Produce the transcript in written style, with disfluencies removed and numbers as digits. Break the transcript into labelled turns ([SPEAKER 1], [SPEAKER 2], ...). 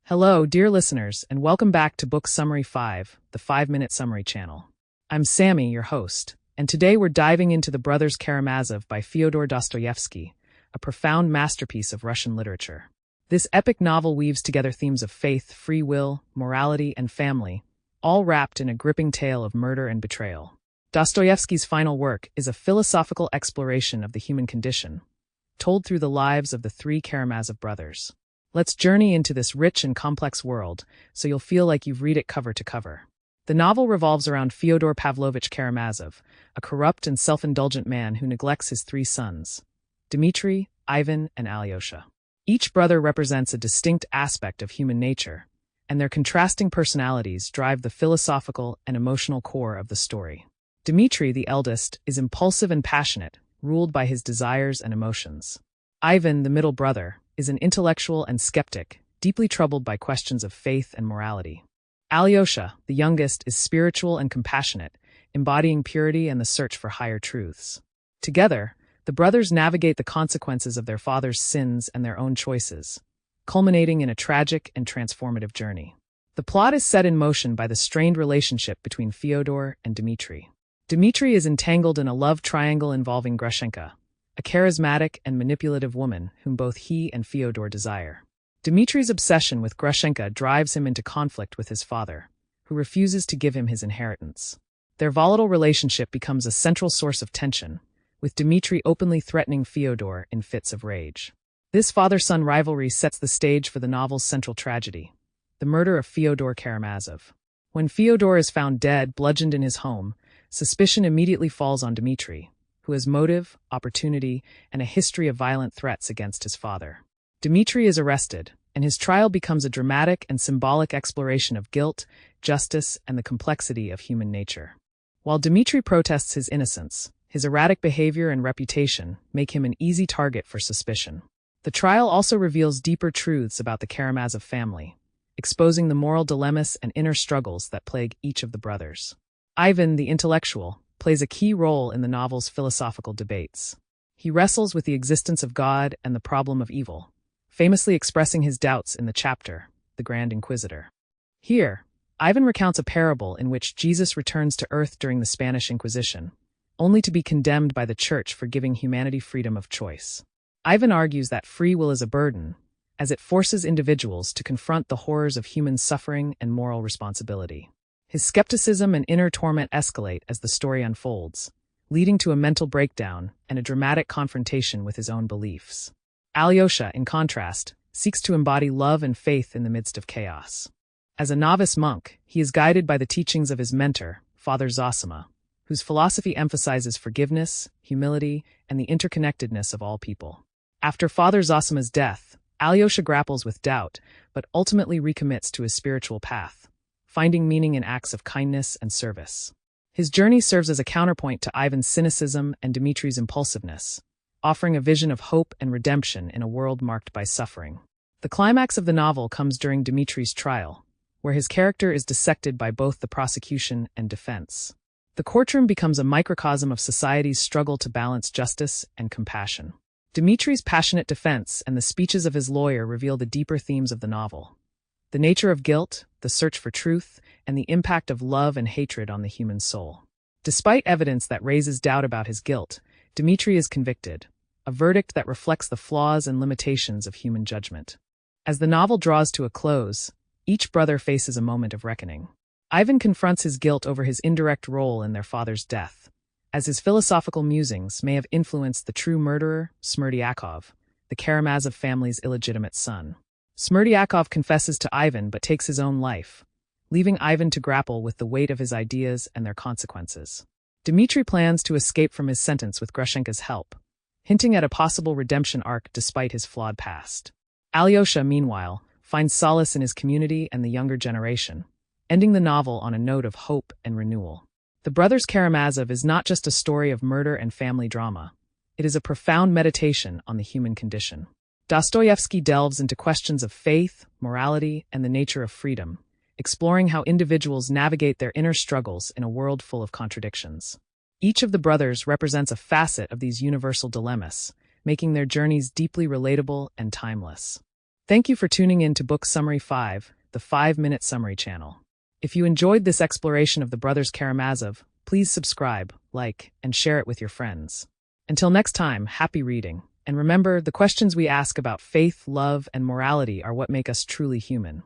[SPEAKER 1] Hello, dear listeners, and welcome back to Book Summary 5, the 5-Minute Summary channel. I'm Sammy, your host, and today we're diving into The Brothers Karamazov by Fyodor Dostoevsky, a profound masterpiece of Russian literature. This epic novel weaves together themes of faith, free will, morality, and family, all wrapped in a gripping tale of murder and betrayal. Dostoevsky's final work is a philosophical exploration of the human condition, told through the lives of the three Karamazov brothers. Let's journey into this rich and complex world, so you'll feel like you've read it cover to cover. The novel revolves around Fyodor Pavlovich Karamazov, a corrupt and self-indulgent man who neglects his three sons, Dmitri, Ivan, and Alyosha. Each brother represents a distinct aspect of human nature, and their contrasting personalities drive the philosophical and emotional core of the story. Dmitri, the eldest, is impulsive and passionate, ruled by his desires and emotions. Ivan, the middle brother, is an intellectual and skeptic, deeply troubled by questions of faith and morality. Alyosha, the youngest, is spiritual and compassionate, embodying purity and the search for higher truths. Together, the brothers navigate the consequences of their father's sins and their own choices, culminating in a tragic and transformative journey. The plot is set in motion by the strained relationship between Fyodor and Dmitri. Dmitri is entangled in a love triangle involving Grushenka, a charismatic and manipulative woman whom both he and Fyodor desire. Dmitri's obsession with Grushenka drives him into conflict with his father, who refuses to give him his inheritance. Their volatile relationship becomes a central source of tension, with Dmitri openly threatening Fyodor in fits of rage. This father-son rivalry sets the stage for the novel's central tragedy, the murder of Fyodor Karamazov. When Fyodor is found dead, bludgeoned in his home, suspicion immediately falls on Dmitri, who has motive, opportunity, and a history of violent threats against his father. Dmitri is arrested, and his trial becomes a dramatic and symbolic exploration of guilt, justice, and the complexity of human nature. While Dmitri protests his innocence, his erratic behavior and reputation make him an easy target for suspicion. The trial also reveals deeper truths about the Karamazov family, exposing the moral dilemmas and inner struggles that plague each of the brothers. Ivan, the intellectual, plays a key role in the novel's philosophical debates. He wrestles with the existence of God and the problem of evil, famously expressing his doubts in the chapter, The Grand Inquisitor. Here, Ivan recounts a parable in which Jesus returns to Earth during the Spanish Inquisition, only to be condemned by the Church for giving humanity freedom of choice. Ivan argues that free will is a burden, as it forces individuals to confront the horrors of human suffering and moral responsibility. His skepticism and inner torment escalate as the story unfolds, leading to a mental breakdown and a dramatic confrontation with his own beliefs. Alyosha, in contrast, seeks to embody love and faith in the midst of chaos. As a novice monk, he is guided by the teachings of his mentor, Father Zosima, whose philosophy emphasizes forgiveness, humility, and the interconnectedness of all people. After Father Zosima's death, Alyosha grapples with doubt, but ultimately recommits to his spiritual path, finding meaning in acts of kindness and service. His journey serves as a counterpoint to Ivan's cynicism and Dmitri's impulsiveness, offering a vision of hope and redemption in a world marked by suffering. The climax of the novel comes during Dmitri's trial, where his character is dissected by both the prosecution and defense. The courtroom becomes a microcosm of society's struggle to balance justice and compassion. Dmitri's passionate defense and the speeches of his lawyer reveal the deeper themes of the novel: the nature of guilt, the search for truth, and the impact of love and hatred on the human soul. Despite evidence that raises doubt about his guilt, Dmitri is convicted, a verdict that reflects the flaws and limitations of human judgment. As the novel draws to a close, each brother faces a moment of reckoning. Ivan confronts his guilt over his indirect role in their father's death, as his philosophical musings may have influenced the true murderer, Smerdyakov, the Karamazov family's illegitimate son. Smerdyakov confesses to Ivan but takes his own life, leaving Ivan to grapple with the weight of his ideas and their consequences. Dmitri plans to escape from his sentence with Grushenka's help, hinting at a possible redemption arc despite his flawed past. Alyosha, meanwhile, finds solace in his community and the younger generation, ending the novel on a note of hope and renewal. The Brothers Karamazov is not just a story of murder and family drama. It is a profound meditation on the human condition. Dostoevsky delves into questions of faith, morality, and the nature of freedom, exploring how individuals navigate their inner struggles in a world full of contradictions. Each of the brothers represents a facet of these universal dilemmas, making their journeys deeply relatable and timeless. Thank you for tuning in to Book Summary 5, the 5-minute summary channel. If you enjoyed this exploration of the Brothers Karamazov, please subscribe, like, and share it with your friends. Until next time, happy reading. And remember, the questions we ask about faith, love, and morality are what make us truly human.